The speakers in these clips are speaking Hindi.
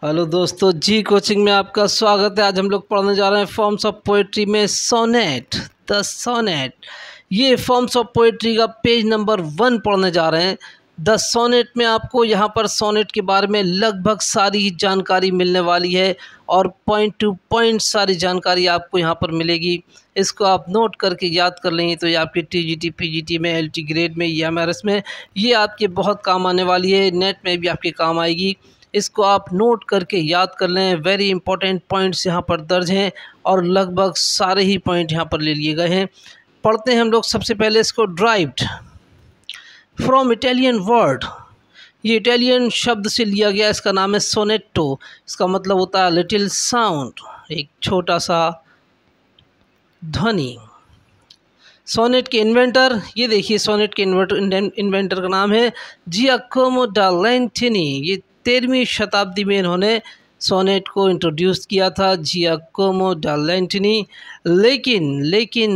हेलो दोस्तों, जी कोचिंग में आपका स्वागत है। आज हम लोग पढ़ने जा रहे हैं फॉर्म्स ऑफ पोएट्री में सोनेट, द सोनेट। ये फॉर्म्स ऑफ पोएट्री का पेज नंबर 1 पढ़ने जा रहे हैं। द सोनेट में आपको यहाँ पर सोनेट के बारे में लगभग सारी ही जानकारी मिलने वाली है और पॉइंट टू पॉइंट सारी जानकारी आपको यहाँ पर मिलेगी। इसको आप नोट करके याद कर लेंगे तो ये आपकी टीजीटी, पीजीटी में, एलटी ग्रेड में, एमआरएस में ये आपके बहुत काम आने वाली है। नेट में भी आपके काम आएगी। इसको आप नोट करके याद कर लें। वेरी इंपॉर्टेंट पॉइंट्स यहाँ पर दर्ज हैं और लगभग सारे ही पॉइंट यहाँ पर ले लिए गए हैं। पढ़ते हैं हम लोग सबसे पहले इसको। ड्राइव्ड फ्रॉम इटालियन वर्ड, ये इटालियन शब्द से लिया गया। इसका नाम है सोनेटो। इसका मतलब होता है लिटिल साउंड, एक छोटा सा ध्वनि। सोनेट के इन्वेंटर, ये देखिए सोनेट के इन्वेंटर का नाम है जियाकोमो दा लेंटिनी। ये 13वीं शताब्दी में इन्होंने सोनेट को इंट्रोड्यूस किया था, जियाकोमो दा लेंटिनी।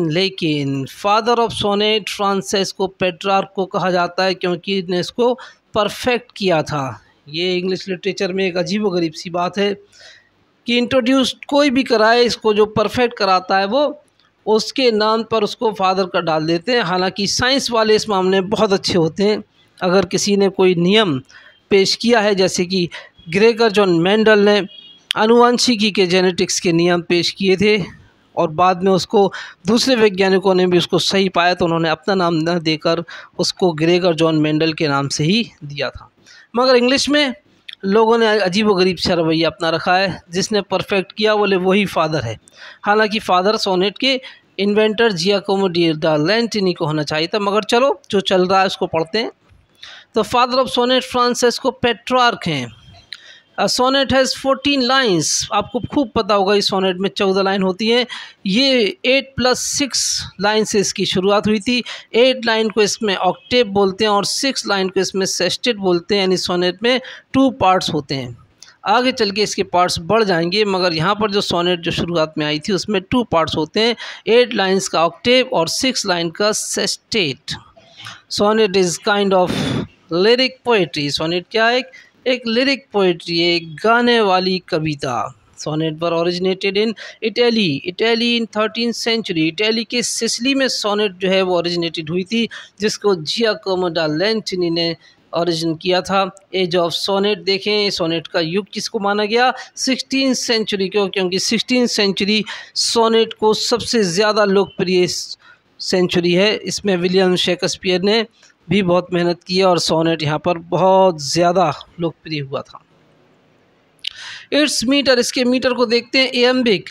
लेकिन father of sonnet Francesco Petrarch को कहा जाता है क्योंकि इसने इसको परफेक्ट किया था। ये इंग्लिश लिटरेचर में एक अजीबोगरीब सी बात है कि इंट्रोड्यूस कोई भी कराए, इसको जो परफेक्ट कराता है वो उसके नाम पर उसको फादर का डाल देते हैं। हालांकि साइंस वाले इस मामले में बहुत अच्छे होते हैं। अगर किसी ने कोई नियम पेश किया है, जैसे कि ग्रेगर जॉन मेंडल ने आनुवंशिकी के जेनेटिक्स के नियम पेश किए थे और बाद में उसको दूसरे वैज्ञानिकों ने भी उसको सही पाया, तो उन्होंने अपना नाम न देकर उसको ग्रेगर जॉन मेंडल के नाम से ही दिया था। मगर इंग्लिश में लोगों ने अजीबोगरीब सा रवैया अपना रखा है। जिसने परफेक्ट किया बोले वही फादर है। हालांकि फादर सोनेट के इन्वेंटर जियाकोमो दा लेंटिनी को होना चाहिए था, मगर चलो जो चल रहा है उसको पढ़ते हैं। तो father of sonnet Francesco Petrarch हैं। Sonnet has 14 lines. आपको खूब पता होगा इस सोनेट में 14 लाइन होती हैं। ये 8+6 लाइन से इसकी शुरुआत हुई थी। 8 लाइन को इसमें ऑक्टेव बोलते हैं और 6 लाइन को इसमें सेस्टेट बोलते हैं। यानी सोनेट में 2 पार्ट्स होते हैं। आगे चल के इसके पार्ट्स बढ़ जाएंगे, मगर यहाँ पर जो सोनेट जो शुरुआत में आई थी उसमें 2 पार्ट्स होते हैं, 8 लाइन्स का ऑक्टेव और 6 लाइन का sestet. Sonnet is kind of lyric poetry. Sonnet क्या है? एक लिरिक पोएट्री, एक गाने वाली कविता। Sonnet were originated in Italy in 13th century. Italy के सिसिली में सोनेट जो है वो ओरिजिनेटेड हुई थी, जिसको जियाकोमो दा लेंटिनी ने ओरिजिन किया था। एज ऑफ सोनेट देखें, सोनेट का युग किसको माना गया? 16th सेंचुरी को, क्योंकि 16th सेंचुरी सोनेट को सबसे ज़्यादा लोकप्रिय सेंचुरी है। इसमें विलियम शेक्सपियर ने भी बहुत मेहनत की है और सोनेट यहाँ पर बहुत ज़्यादा लोकप्रिय हुआ था। इट्स मीटर, इसके मीटर को देखते हैं।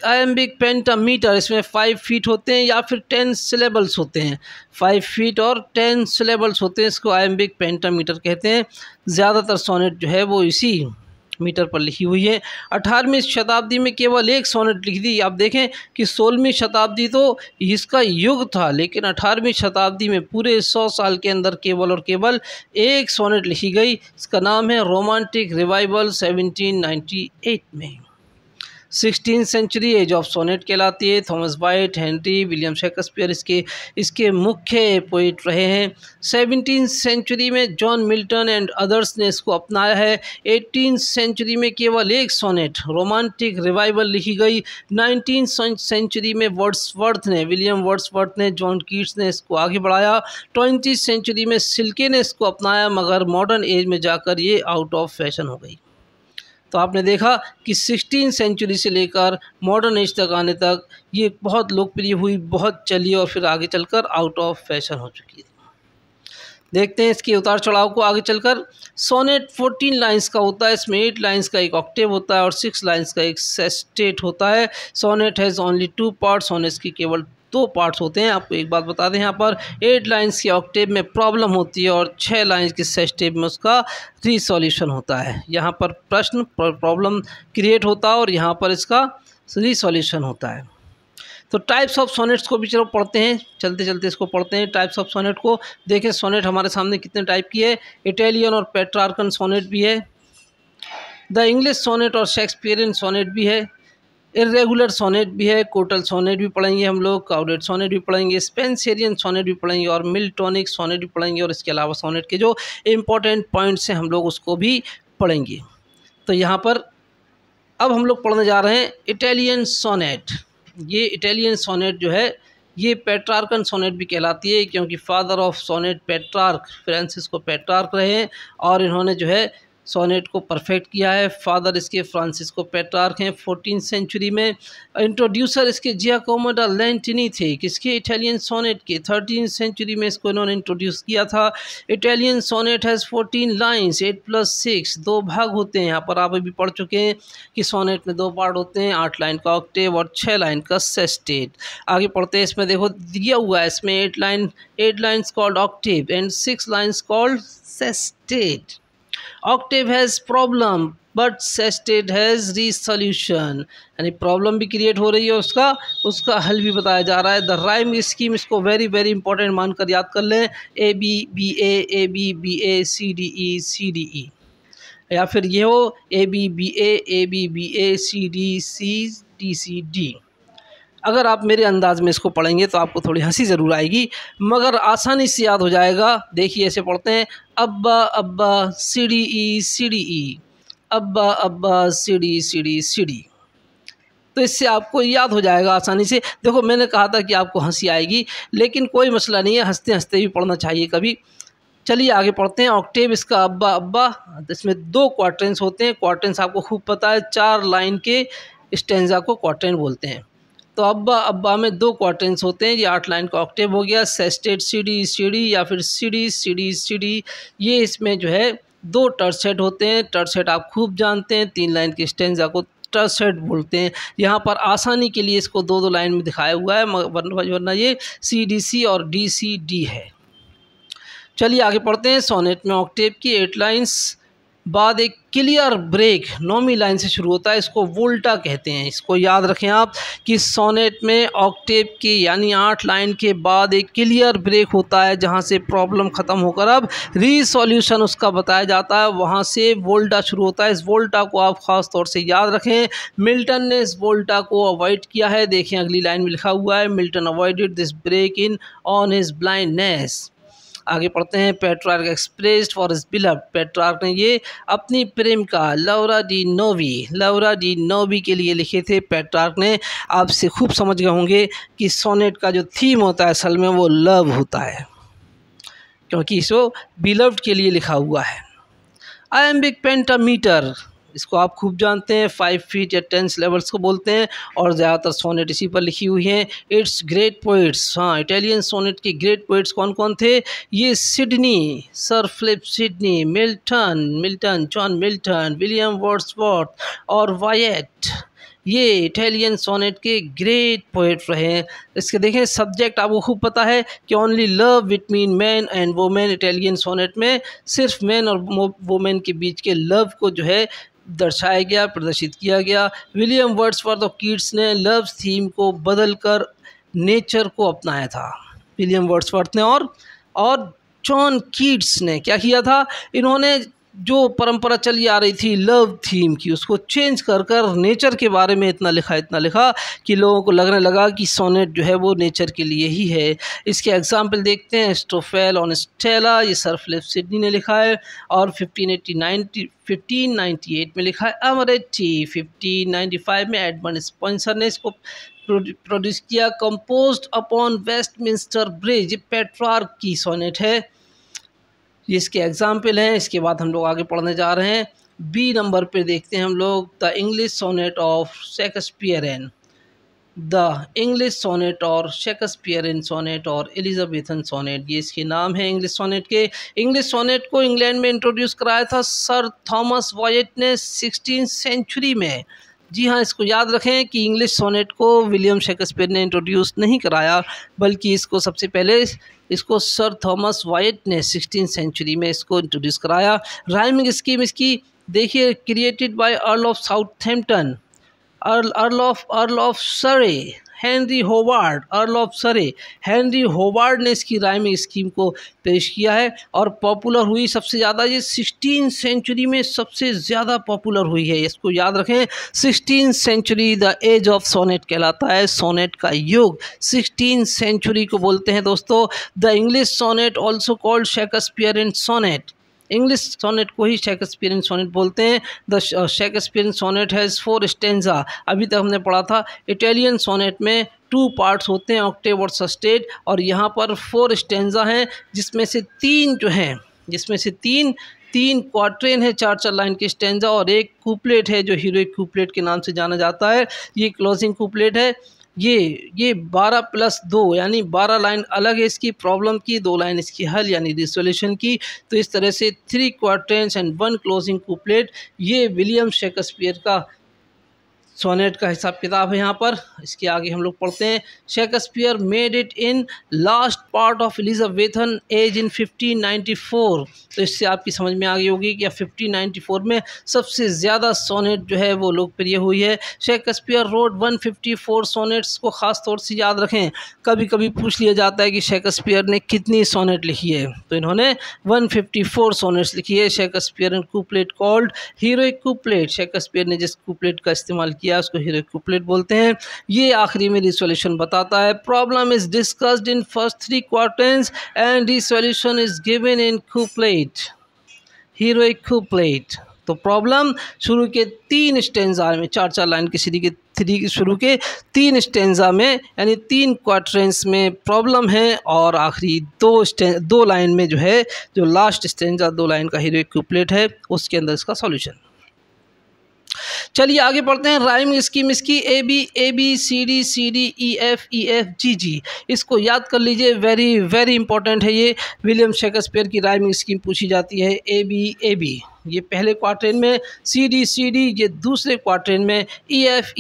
आयम्बिक पेंटामीटर, इसमें 5 फीट होते हैं या फिर 10 सिलेबल्स होते हैं। 5 फीट और 10 सिलेबल्स होते हैं, इसको आयम्बिक पेंटामीटर कहते हैं। ज़्यादातर सोनेट जो है वो इसी मीटर पर लिखी हुई है। 18वीं शताब्दी में केवल एक सोनेट लिखी थी। आप देखें कि 16वीं शताब्दी तो इसका युग था, लेकिन 18वीं शताब्दी में पूरे 100 साल के अंदर केवल और केवल एक सोनेट लिखी गई। इसका नाम है रोमांटिक रिवाइवल 1798 में। 16th century as of sonnet कहलाती है। Thomas white, Henry, William Shakespeare इसके मुख्य पोइट रहे हैं। 17th सेंचुरी में जॉन मिल्टन एंड अदर्स ने इसको अपनाया है। 18th सेंचुरी में केवल एक सोनेट रोमांटिक रिवाइवल लिखी गई। 19th सेंचुरी में विलियम वर्ड्सवर्थ ने, जॉन कीट्स ने इसको आगे बढ़ाया। 20th सेंचुरी में सिल्के ने इसको अपनाया, मगर मॉडर्न एज में जाकर ये आउट ऑफ फैशन हो गई। तो आपने देखा कि 16th सेंचुरी से लेकर मॉडर्न एज तक आने तक ये बहुत लोकप्रिय हुई, बहुत चली और फिर आगे चलकर आउट ऑफ फैशन हो चुकी है। देखते हैं इसके उतार चढ़ाव को आगे चलकर। सोनेट 14 लाइन्स का होता है। इसमें 8 लाइन्स का एक ऑक्टेव होता है और 6 लाइन्स का एक सेस्टेट होता है। Sonnet has only 2 parts. Sonnet की केवल 2 पार्ट्स होते हैं। आपको एक बात बता दें, यहाँ पर 8 लाइन्स के ऑक्टेव में प्रॉब्लम होती है और 6 लाइन्स के सेस्टेव में उसका रिसॉल्यूशन होता है। यहाँ पर प्रश्न प्रॉब्लम क्रिएट होता है और यहाँ पर इसका रिसॉल्यूशन होता है। तो टाइप्स ऑफ सोनेट्स को भी चलो पढ़ते हैं, चलते चलते इसको पढ़ते हैं। टाइप्स ऑफ सोनेट को देखें। सोनेट हमारे सामने कितने टाइप की है? इटालियन और पेट्रार्कन सोनेट भी है, द इंग्लिश सोनेट और शेक्सपियरियन सोनेट भी है, इर्रेगुलर सोनेट भी है, कोटल सोनेट भी पढ़ेंगे हम लोग, क्राउडेड सोनेट भी पढ़ेंगे, स्पेंसरियन सोनेट भी पढ़ेंगे और मिल्टोनिक सोनेट भी पढ़ेंगे। और इसके अलावा सोनेट के जो इम्पोर्टेंट पॉइंट्स हैं हम लोग उसको भी पढ़ेंगे। तो यहाँ पर अब हम लोग पढ़ने जा रहे हैं इटालियन सोनेट। ये इटालियन सोनेट जो है ये पेट्रार्कन सोनेट भी कहलाती है, क्योंकि father of sonnet Petrarch Francisco Petrarch रहे हैं और इन्होंने जो है सोनेट को परफेक्ट किया है। फादर इसके फ्रांसिस्को पेट्रार्क हैं 14th सेंचुरी में। इंट्रोड्यूसर इसके जियाकोमो दा लेंटिनी थे, किसके, इटालियन सोनेट के। 13th सेंचुरी में इसको इन्होंने इंट्रोड्यूस किया था। इटालियन सोनेट हैज़ 14 लाइन्स, 8+6, 2 भाग होते हैं। यहाँ पर आप अभी पढ़ चुके हैं कि सोनेट में 2 पार्ट होते हैं, 8 लाइन का ऑक्टेव और 6 लाइन का सेस्टेट। आगे पढ़ते हैं, इसमें देखो दिया हुआ है, इसमें 8 lines called Octave and 6 lines called sestet. Octave has problem but sestet has resolution, यानी प्रॉब्लम भी क्रिएट हो रही है, उसका हल भी बताया जा रहा है। द राइम स्कीम, इसको वेरी वेरी इंपॉर्टेंट मानकर याद कर लें। ABBA CDE CDE, या फिर ये हो ABBA CDCD। अगर आप मेरे अंदाज में इसको पढ़ेंगे तो आपको थोड़ी हंसी ज़रूर आएगी, मगर आसानी से याद हो जाएगा। देखिए ऐसे पढ़ते हैं, अब्बा अब्बा CDE CDE, अब्बा अब्बा CDCD। तो इससे आपको याद हो जाएगा आसानी से। देखो मैंने कहा था कि आपको हंसी आएगी, लेकिन कोई मसला नहीं है, हंसते हंसते भी पढ़ना चाहिए कभी। चलिए आगे पढ़ते हैं। ऑक्टेव इसका अब्बा अब्बा, इसमें 2 क्वार्टेंस होते हैं। क्वार्टेंस आपको खूब पता है, 4 लाइन के स्टेंजा को क्वार्टेन बोलते हैं। तो अब्बा अब्बा में 2 क्वार्टेंस होते हैं। ये 8 लाइन का ऑक्टेव हो गया। सेस्टेट CDCD या फिर CDCD, ये इसमें जो है 2 टर्सेट होते हैं। टर्सेट आप खूब जानते हैं, 3 लाइन के स्टेंजा को टर्सेट बोलते हैं। यहाँ पर आसानी के लिए इसको 2-2 लाइन में दिखाया हुआ है, वरना ये CDC और DCD है। चलिए आगे पढ़ते हैं। सोनेट में ऑक्टेव की 8 लाइन्स बाद एक क्लियर ब्रेक 9वीं लाइन से शुरू होता है, इसको वोल्टा कहते हैं। इसको याद रखें आप कि सोनेट में ऑक्टेव की यानी 8 लाइन के बाद एक क्लियर ब्रेक होता है, जहां से प्रॉब्लम ख़त्म होकर अब रीसॉल्यूशन उसका बताया जाता है, वहां से वोल्टा शुरू होता है। इस वोल्टा को आप ख़ास तौर से याद रखें। मिल्टन ने इस वोल्टा को अवॉइड किया है। देखें अगली लाइन में लिखा हुआ है, Milton avoided this break in on his blindness. आगे पढ़ते हैं। Petrarch expressed for his beloved, Petrarch ने ये अपनी प्रेम का लौरा डी नोवी के लिए लिखे थे पेट्रार्क ने। आपसे खूब समझ गए होंगे कि सोनेट का जो थीम होता है असल में वो लव होता है, क्योंकि इसको बिलव्ड के लिए लिखा हुआ है। आयम्बिक पेंटामीटर, इसको आप खूब जानते हैं, 5 फीट या 10 सिलेबल्स को बोलते हैं, और ज़्यादातर सोनेट इसी पर लिखी हुई हैं। इट्स ग्रेट पोइट्स, हाँ इटालियन सोनेट के ग्रेट पोइट्स कौन कौन थे? ये Sidney, sir Philip Sidney, Milton, John Milton, William Wordsworth और वायट, ये इटालियन सोनेट के ग्रेट पोएट रहे हैं। इसके देखें सब्जेक्ट आपको खूब पता है कि only love between man and women. Italian sonnet में सिर्फ मैन और वोमेन के बीच के लव को जो है दर्शाया गया, प्रदर्शित किया गया। विलियम वर्ड्सवर्थ और कीट्स ने लव थीम को बदलकर नेचर को अपनाया था। विलियम वर्ड्सवर्थ ने और जॉन कीट्स ने क्या किया था, इन्होंने जो परंपरा चली आ रही थी लव थीम की, उसको चेंज कर नेचर के बारे में इतना लिखा कि लोगों को लगने लगा कि सोनेट जो है वो नेचर के लिए ही है। इसके एग्जाम्पल देखते हैं। स्टोफेल ऑन स्टेला, ये सर फिलिप सिडनी ने लिखा है, और 1598 में लिखा है। अमरेटी 1595 में एडमंड स्पेंसर ने इसको प्रोड्यूस किया। Composed upon Westminster bridge, Petrarch की सोनेट है, इसके एग्जाम्पल हैं। इसके बाद हम लोग आगे पढ़ने जा रहे हैं। बी नंबर पे देखते हैं हम लोग the English sonnet of Shakespearean, the English sonnet और शेक्सपियरन सोनेट और एलिजाबेथन सोनेट, ये इसके नाम है इंग्लिश सोनेट के। इंग्लिश सोनेट को इंग्लैंड में इंट्रोड्यूस कराया था सर थॉमस वायट ने 16th सेंचुरी में। जी हाँ, इसको याद रखें कि इंग्लिश सोनेट को विलियम शेक्सपियर ने इंट्रोड्यूस नहीं कराया, बल्कि इसको सबसे पहले इसको सर थॉमस वायट ने 16th सेंचुरी में इसको इंट्रोड्यूस कराया। राइमिंग स्कीम इसकी देखिए, created by earl of Southampton, earl of सरे, हेनरी होवार्ड, अर्ल ऑफ सरे हेनरी होवार्ड ने इसकी राइमिंग स्कीम को पेश किया है, और पॉपुलर हुई सबसे ज़्यादा ये 16th सेंचुरी में सबसे ज़्यादा पॉपुलर हुई है। इसको याद रखें, 16th century the age of sonnet कहलाता है, सोनेट का युग 16th सेंचुरी को बोलते हैं दोस्तों। The English sonnet also called Shakespearean sonnet English sonnet को ही शेक्सपियरियन सोनेट बोलते हैं। The Shakespearean sonnet has 4 stanza. अभी तक हमने पढ़ा था इटालियन सोनेट में 2 पार्ट्स होते हैं, ऑक्टेव और सस्टेट, और यहाँ पर 4 स्टेंजा हैं, जिसमें से 3 जो हैं, जिसमें से तीन क्वार्ट्रेन है, 4-4 लाइन के स्टेंजा, और एक कूपलेट है जो हीरोइक कूपलेट के नाम से जाना जाता है। ये क्लोजिंग कूपलेट है। ये 12+2 यानी 12 लाइन अलग है इसकी प्रॉब्लम की, 2 लाइन इसकी हल यानी रिसोल्यूशन की। तो इस तरह से 3 क्वार्ट्रेन्स एंड 1 क्लोजिंग कूपलेट, ये विलियम शेक्सपियर का सोनेट का हिसाब किताब है। यहाँ पर इसके आगे हम लोग पढ़ते हैं, Shakespeare made it in last part of Elizabethan age in 1594। तो इससे आपकी समझ में आ गई होगी कि 1594 में सबसे ज़्यादा सोनेट जो है वो लोकप्रिय हुई है। शेक्सपियर रोड 154 सोनेट्स को ख़ास तौर से याद रखें। कभी कभी पूछ लिया जाता है कि शेक्सपियर ने कितनी सोनेट लिखी है, तो इन्होंने 154 सोनेट्स लिखी है। शेक्सपियर कूपलेट कॉल्ड हीरोइक कूपलेट, शेक्सपियर ने जिस कूपलेट का इस्तेमाल किया उसको हीरोइक कूपलेट बोलते हैं। ये आखिरी में रिसोल्यूशन बताता है। Problem is discussed in first 3 quarters and resolution is given in couplet, heroic couplet. तो प्रॉब्लम शुरू के 3 स्टेंजा में, 4-4 लाइन के शुरू के 3 स्टेंजा में यानी 3 क्वार्टरेंस में प्रॉब्लम है, और आखिरी 2 लाइन में जो है, जो लास्ट स्टेंजा 2 लाइन का हीरोइक कूपलेट है, उसके अंदर इसका सॉल्यूशन। चलिए आगे पढ़ते हैं। राइमिंग स्कीम इसकी ABCD इसको याद कर लीजिए, वेरी वेरी इंपॉर्टेंट है। ये विलियम शेक्सपियर की राइमिंग स्कीम पूछी जाती है। AB ये पहले क्वार्टेन में, CD ये दूसरे क्वार्टेन में, EF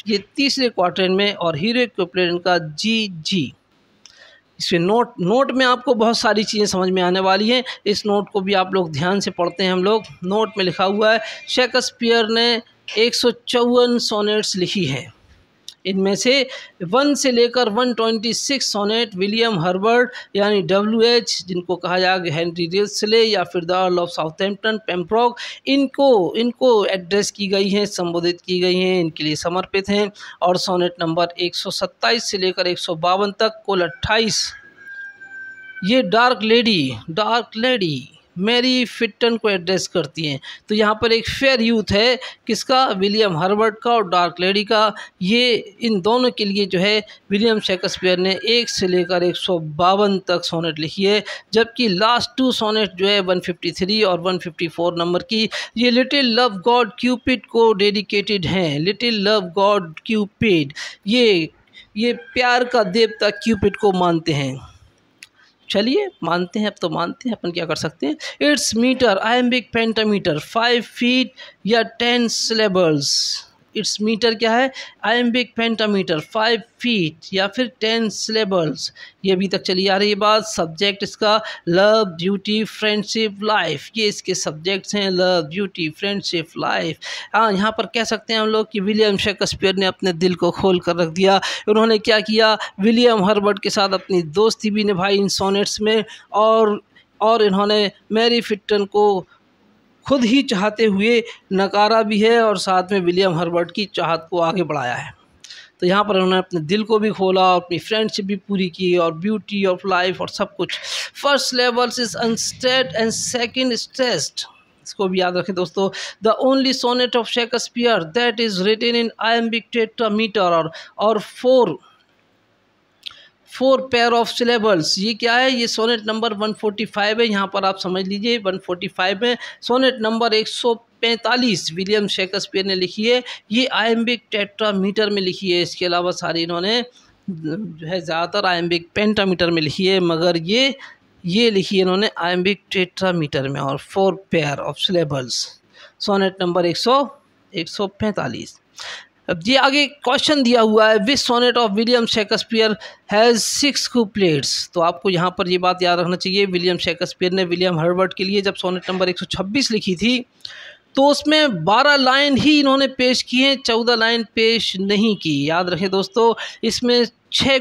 ये तीसरे क्वार्टेन में, और हीरोइक कूपलेट का GG। इसमें नोट में आपको बहुत सारी चीज़ें समझ में आने वाली हैं। इस नोट को भी आप लोग ध्यान से पढ़ते हैं। हम लोग नोट में लिखा हुआ है, शेक्सपियर ने 154 सोनेट्स लिखी है। इनमें से 1 से लेकर 126 सोनेट विलियम हर्बर्ट यानी WH, जिनको कहा जाएगा हेनरी रिल्सले या फिर the earl of Southampton Pembroke, इनको एड्रेस की गई हैं, संबोधित की गई हैं, इनके लिए समर्पित हैं। और सोनेट नंबर 127 से लेकर 152 तक कुल 28 ये डार्क लेडी मैरी फिट्टन को एड्रेस करती हैं। तो यहाँ पर एक फेयर यूथ है, किसका, विलियम हर्बर्ट का और डार्क लेडी का। ये इन दोनों के लिए जो है विलियम शेक्सपियर ने 1 से लेकर 152 तक सोनेट लिखी है, जबकि लास्ट 2 सोनेट जो है 153 और 154 नंबर की, ये लिटिल लव गॉड क्यूपिड को डेडिकेटेड हैं। लिटिल लव गॉड क्यूपिड, ये प्यार का देवता क्यूपिड को मानते हैं। चलिए मानते हैं, अब तो मानते हैं, अपन क्या कर सकते हैं। Its meter iambic pentameter 5 feet या 10 सिलेबल्स। इट्स मीटर क्या है, आयम्बिक पेंटामीटर 5 फीट या फिर 10 सिलेबल्स। ये अभी तक चली आ रही है बात। सब्जेक्ट इसका लव, ड्यूटी, फ्रेंडशिप, लाइफ, ये इसके सब्जेक्ट्स हैं, लव, ड्यूटी, फ्रेंडशिप, लाइफ। हाँ, यहाँ पर कह सकते हैं हम लोग कि विलियम शेक्सपियर ने अपने दिल को खोल कर रख दिया। उन्होंने क्या किया, विलियम हर्बर्ट के साथ अपनी दोस्ती भी निभाई इन सोनेट्स में, और इन्होंने मैरी फिट्टन को खुद ही चाहते हुए नकारा भी है, और साथ में विलियम हर्बर्ट की चाहत को आगे बढ़ाया है। तो यहाँ पर उन्होंने अपने दिल को भी खोला, अपनी फ्रेंडशिप भी पूरी की, और ब्यूटी ऑफ लाइफ और सब कुछ। First levels is unstressed and second stressed. इसको भी याद रखें दोस्तों। The only sonnet of Shakespeare that is written in iambic tetrameter और 4 पेयर ऑफ सिलेबल्स। ये क्या है, ये सोनेट नंबर 145 है। यहाँ पर आप समझ लीजिए 145 में सोनेट नंबर 145 विलियम शेक्सपियर ने लिखी है। ये आयम्बिक टेट्रामीटर में लिखी है। इसके अलावा सारी इन्होंने जो है ज़्यादातर आयम्बिक पेंटामीटर में लिखी है, मगर ये लिखी है इन्होंने आयम्बिक टेट्रामीटर में, और 4 pair of syllables. Sonnet number 145। अब ये आगे क्वेश्चन दिया हुआ है, which sonnet of William Shakespeare has 6 couplets. तो आपको यहाँ पर ये बात याद रखना चाहिए, विलियम शेक्सपियर ने विलियम हर्बर्ट के लिए जब सोनेट नंबर 126 लिखी थी, तो उसमें 12 लाइन ही इन्होंने पेश की हैं, 14 लाइन पेश नहीं की। याद रखें दोस्तों, इसमें 6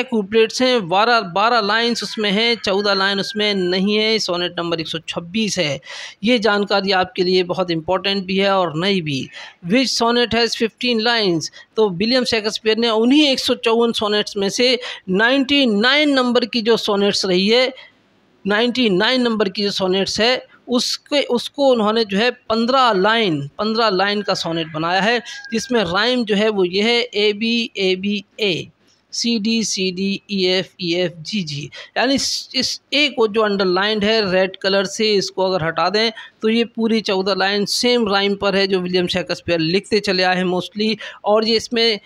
कूपलेट्स हैं, 12 लाइन्स उसमें हैं, 14 लाइन उसमें नहीं है। सोनेट नंबर 126 है। ये जानकारी आपके लिए बहुत इंपॉर्टेंट भी है और नई भी। विच सोनेट हैज़ 15 लाइन्स। तो विलियम शेक्सपियर ने उन्हीं 154 सोनेट्स में से 99 नंबर की जो सोनेट्स रही है, 99 नंबर की जो सोनेट्स है उसको उन्होंने जो है 15 लाइन का सोनेट बनाया है, जिसमें राइम जो है वो ये है A B A, C D E F G G. यानी इस ए को जो अंडरलाइंड है रेड कलर से, इसको अगर हटा दें तो ये पूरी 14 लाइन सेम राइम पर है जो विलियम शेक्सपियर लिखते चले आए हैं मोस्टली। और ये इसमें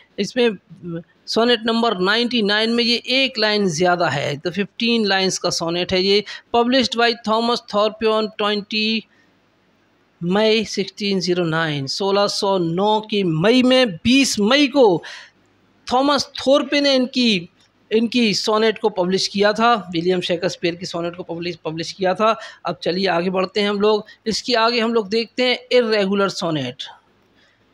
सोनेट नंबर 99 में ये एक लाइन ज़्यादा है, तो 15 लाइंस का सोनेट है ये। Published by Thomas Thorpe on 20 मई 1609, 1609 की मई में 20 मई को थॉमस थॉर्प ने इनकी सोनेट को पब्लिश किया था, विलियम शेक्सपियर की सोनेट को पब्लिश किया था। अब चलिए आगे बढ़ते हैं हम लोग। इसके आगे हम लोग देखते हैं इर्रेगुलर सोनेट।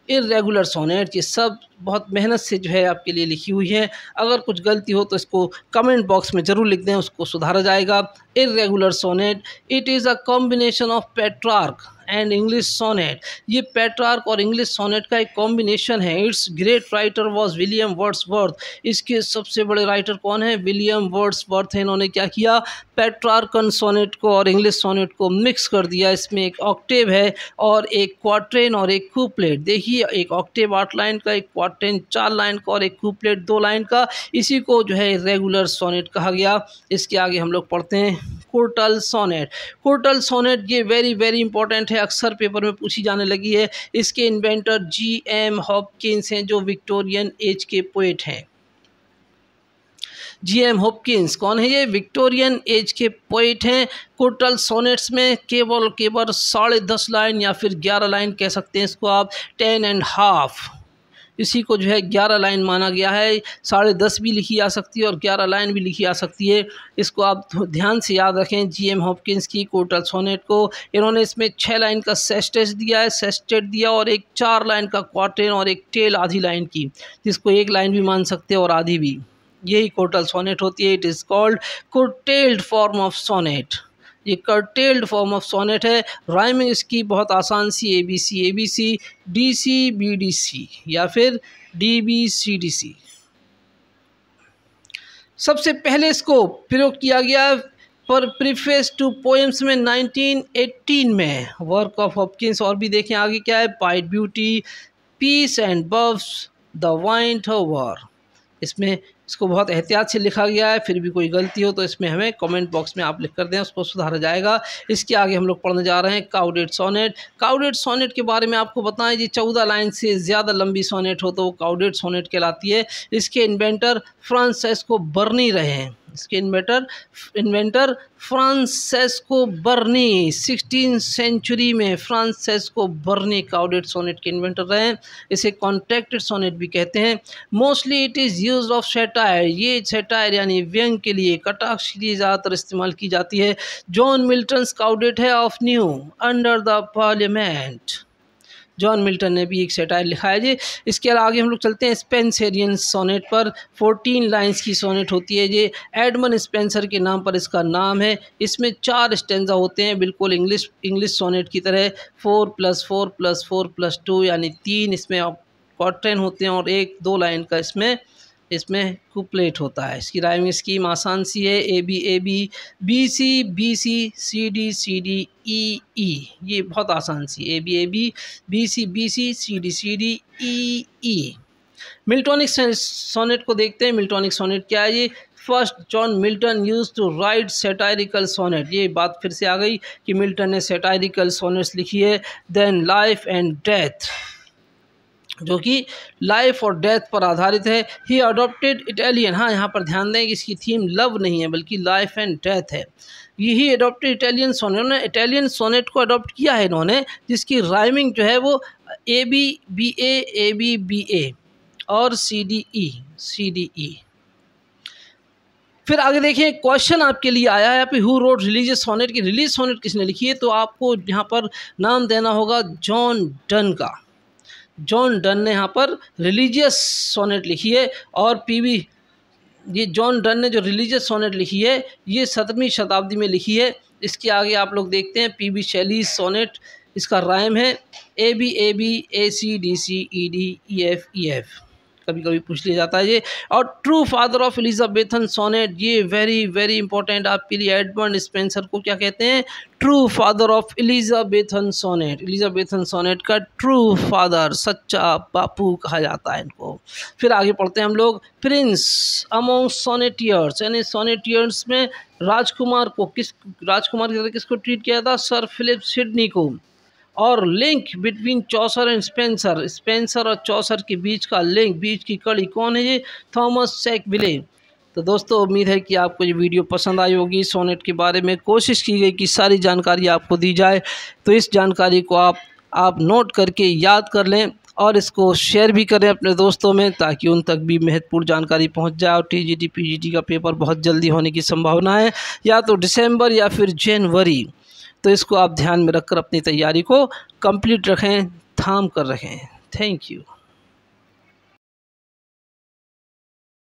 इर्रेगुलर सोनेट ये सब बहुत मेहनत से जो है आपके लिए लिखी हुई है। अगर कुछ गलती हो तो इसको कमेंट बॉक्स में ज़रूर लिख दें, उसको सुधारा जाएगा। Irregular sonnet, it is a combination of Petrarch and English sonnet. ये पेट्रार्क और इंग्लिश सोनेट का एक कॉम्बिनेशन है। Its great writer was William Wordsworth. इसके सबसे बड़े राइटर कौन है? विलियम वर्ड्सवर्थ है। इन्होंने क्या किया, पेट्रार्कन सोनेट को और इंग्लिश सोनेट को मिक्स कर दिया। इसमें एक ऑक्टेव है और एक क्वार्टेन और एक कूपलेट। देखिए, एक ऑक्टेव 8 लाइन का, एक क्वार्टेन 4 लाइन का और एक कूपलेट 2 लाइन का। इसी को जो है रेगुलर सोनेट कहा गया। इसके आगे हम लोग पढ़ते हैं कोर्टल सोनेट। कोर्टल सोनेट ये वेरी इंपॉर्टेंट है, अक्सर पेपर में पूछी जाने लगी है। इसके इन्वेंटर जी.एम. हॉपकिंस हैं, जो विक्टोरियन एज के पोएट हैं। जी.एम. हॉपकिंस कौन है? ये विक्टोरियन एज के पोएट हैं। कोर्टल सोनेट्स में केवल 10.5 लाइन या फिर 11 लाइन कह सकते हैं इसको आप, 10.5, इसी को जो है 11 लाइन माना गया है। 10.5 भी लिखी जा सकती है और 11 लाइन भी लिखी जा सकती है। इसको आप ध्यान से याद रखें, जी.एम. हॉपकिंस की कोर्टल सोनेट को। इन्होंने इसमें 6 लाइन का सेस्टेट दिया और एक 4 लाइन का क्वार्टेन और एक टेल आधी लाइन की, जिसको एक लाइन भी मान सकते हैं और आधी भी। यही कोर्टल सोनेट होती है। It is called curtailed form of sonnet. ये curtailed फॉर्म ऑफ सोनेट है। राइमिंग इसकी बहुत आसान सी, A B C D C B D C या फिर D B C D C. सबसे पहले इसको प्रयोग किया गया पर प्रीफेस टू पोएम्स में 1918 में। वर्क ऑफ हॉपकिंस और भी देखें आगे क्या है, pied beauty, peace and buffs, the windhover. इसमें इसको बहुत एहतियात से लिखा गया है। फिर भी कोई गलती हो तो इसमें हमें कमेंट बॉक्स में आप लिख कर दें, उसको सुधारा जाएगा। इसके आगे हम लोग पढ़ने जा रहे हैं काउडेड सोनेट। काउडेड सोनेट के बारे में आपको बताएं, जी 14 लाइन से ज़्यादा लंबी सोनेट हो तो वो काउडेड सोनेट कहलाती है। इसके इन्वेंटर फ्रांसेस्को बर्नी रहे हैं। इसके इन्वेंटर फ्रांसेस्को बर्नी, 16th सेंचुरी में फ्रांसेस्को बर्नी काउडेड सोनेट के इन्वेंटर रहे हैं। इसे कॉन्ट्रैक्टेड सोनेट भी कहते हैं। Mostly it is used of satire. ये सैटायर यानी व्यंग के लिए, कटाक्ष के लिए ज़्यादातर इस्तेमाल की जाती है। जॉन मिल्टन्स काउडेड है of new under the parliament. John Milton ने भी एक सैटायर लिखा है जी। इसके आगे हम लोग चलते हैं स्पेंसरियन सोनेट पर। 14 लाइंस की सोनेट होती है ये। एडमंड स्पेंसर के नाम पर इसका नाम है। इसमें 4 स्टेंजा होते हैं, बिल्कुल इंग्लिश सोनेट की तरह। 4+4+4+2 यानी 3 इसमें क्वार्टेन होते हैं और 1-2 लाइन का इसमें कुपलेट होता है। इसकी राइमिंग स्कीम आसान सी है, A B B C C D E. ये बहुत आसान सी, A B C D E. Miltonic sonnet को देखते हैं। मिल्टोनिक सोनेट क्या है? ये first John Milton use to write satirical sonnet. ये बात फिर से आ गई कि मिल्टन ने सैटायरिकल सोनेट्स लिखी है। देन लाइफ एंड डेथ, जो कि लाइफ और डेथ पर आधारित है। ही अडॉप्टेड इटालियन, हाँ यहाँ पर ध्यान दें कि इसकी थीम लव नहीं है बल्कि लाइफ एंड डेथ है। यही अडॉप्टेड इटालियन सोनेट, उन्होंने इटालियन सोनेट को अडॉप्ट किया है इन्होंने, जिसकी राइमिंग जो है वो ए बी ए और सी डी ई। फिर आगे देखिए, क्वेश्चन आपके लिए आया है हु रोट रिलीजियस सोनेट की रिलीज सोनेट किसने लिखी है? तो आपको यहाँ पर नाम देना होगा जॉन डन का। जॉन डन ने यहाँ पर रिलीजियस सोनेट लिखी है। और ये जॉन डन ने जो रिलीजियस सोनेट लिखी है ये 17वीं शताब्दी में लिखी है। इसके आगे आप लोग देखते हैं पी.बी. Shelley sonnet. इसका राइम है A B A C D C E D E F. कभी कभी पूछ लिया जाता है ये। और true father of Elizabethan sonnet, ये वेरी वेरी इंपॉर्टेंट आपके लिए। एडमंड स्पेंसर को क्या कहते हैं? True father of Elizabethan sonnet. Elizabethan sonnet का ट्रू फादर, सच्चा बापू कहा जाता है इनको। फिर आगे पढ़ते हैं हम लोग। प्रिंस अमोंग सोनेटियर्स, यानी सोनेटियर्स में राजकुमार की तरह किसको ट्रीट किया था? सर फिलिप सिडनी को। और link between Chaucer and Spencer, Spencer और चौसर के बीच का लिंक, बीच की कड़ी कौन है? ये थॉमस सैकविले। तो दोस्तों उम्मीद है कि आपको ये वीडियो पसंद आई होगी। सोनेट के बारे में कोशिश की गई कि सारी जानकारी आपको दी जाए, तो इस जानकारी को आप नोट करके याद कर लें और इसको शेयर भी करें अपने दोस्तों में, ताकि उन तक भी महत्वपूर्ण जानकारी पहुंच जाए। और टीजीटी पीजीटी का पेपर बहुत जल्दी होने की संभावना है, या तो दिसंबर या फिर जनवरी। तो इसको आप ध्यान में रखकर अपनी तैयारी को कंप्लीट रखें, थाम कर रखें। Thank you.